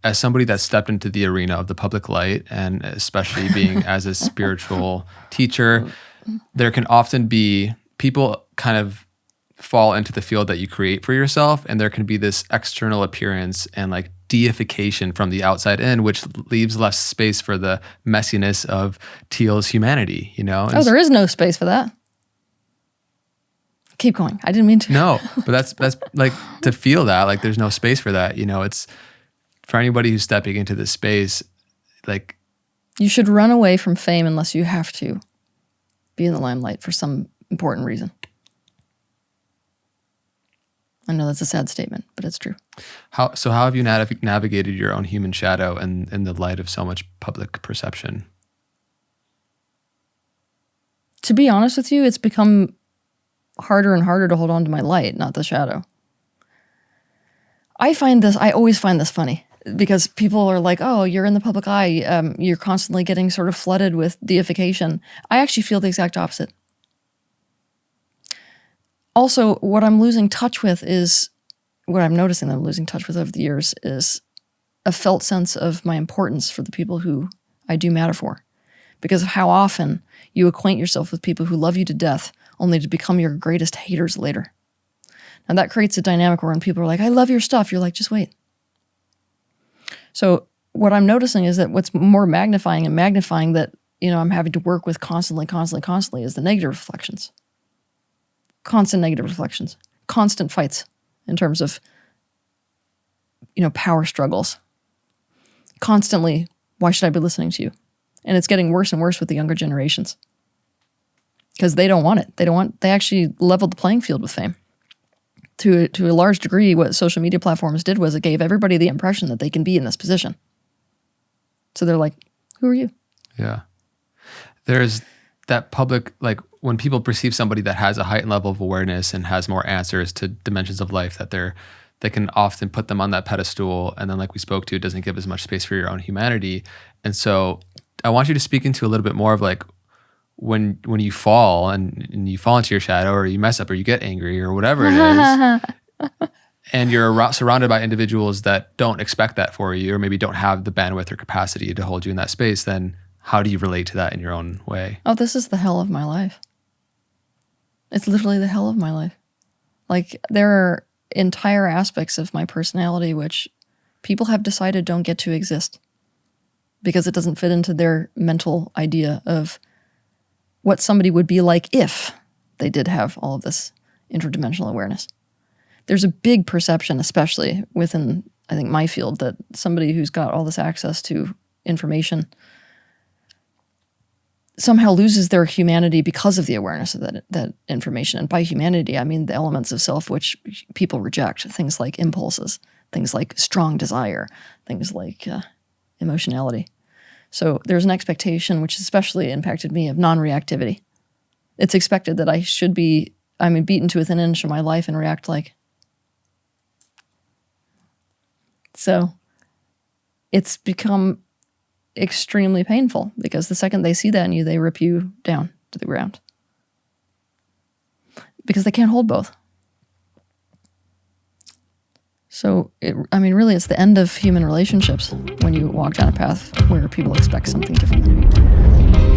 as somebody that stepped into the arena of the public light, and especially being as a spiritual teacher, there can often be people kind of fall into the field that you create for yourself, and there can be this external appearance and like deification from the outside in, which leaves less space for the messiness of Teal's humanity, you know? Oh, there is no space for that. Keep going. I didn't mean to. No, but that's like, to feel that, like there's no space for that, you know? It's for anybody who's stepping into this space, like, you should run away from fame unless you have to be in the limelight for some important reason. I know that's a sad statement, but it's true. How have you navigated your own human shadow in the light of so much public perception? To be honest with you, it's become harder and harder to hold on to my light, not the shadow. I always find this funny because people are like, oh, you're in the public eye. You're constantly getting sort of flooded with deification. I actually feel the exact opposite. Also, what I'm losing touch with is, what I'm noticing that I'm losing touch with over the years is a felt sense of my importance for the people who I do matter for. Because of how often you acquaint yourself with people who love you to death only to become your greatest haters later. Now that creates a dynamic where when people are like, I love your stuff, you're like, just wait. So what I'm noticing is that what's more magnifying that, you know, I'm having to work with constantly is the negative reflections. Constant negative reflections, constant fights in terms of, you know, power struggles. Constantly, why should I be listening to you? And it's getting worse and worse with the younger generations because they don't want it. They actually leveled the playing field with fame. To a large degree, what social media platforms did was it gave everybody the impression that they can be in this position. So they're like, who are you? Yeah. There's that public, like when people perceive somebody that has a heightened level of awareness and has more answers to dimensions of life, that they can often put them on that pedestal. And then like we spoke to, it doesn't give as much space for your own humanity. And so I want you to speak into a little bit more of like when you fall and you fall into your shadow or you mess up or you get angry or whatever it is, and you're surrounded by individuals that don't expect that for you or maybe don't have the bandwidth or capacity to hold you in that space, then how do you relate to that in your own way? Oh, this is the hell of my life. It's literally the hell of my life. Like there are entire aspects of my personality which people have decided don't get to exist because it doesn't fit into their mental idea of what somebody would be like if they did have all of this interdimensional awareness. There's a big perception, especially within, I think, my field, that somebody who's got all this access to information somehow loses their humanity because of the awareness of that information. And by humanity, I mean the elements of self which people reject, things like impulses, things like strong desire, things like emotionality. So there's an expectation, which especially impacted me, of non-reactivity. It's expected that I should be, beaten to within an inch of my life and react like. So it's become extremely painful because the second they see that in you, they rip you down to the ground because they can't hold both. So, really, it's the end of human relationships when you walk down a path where people expect something different than you.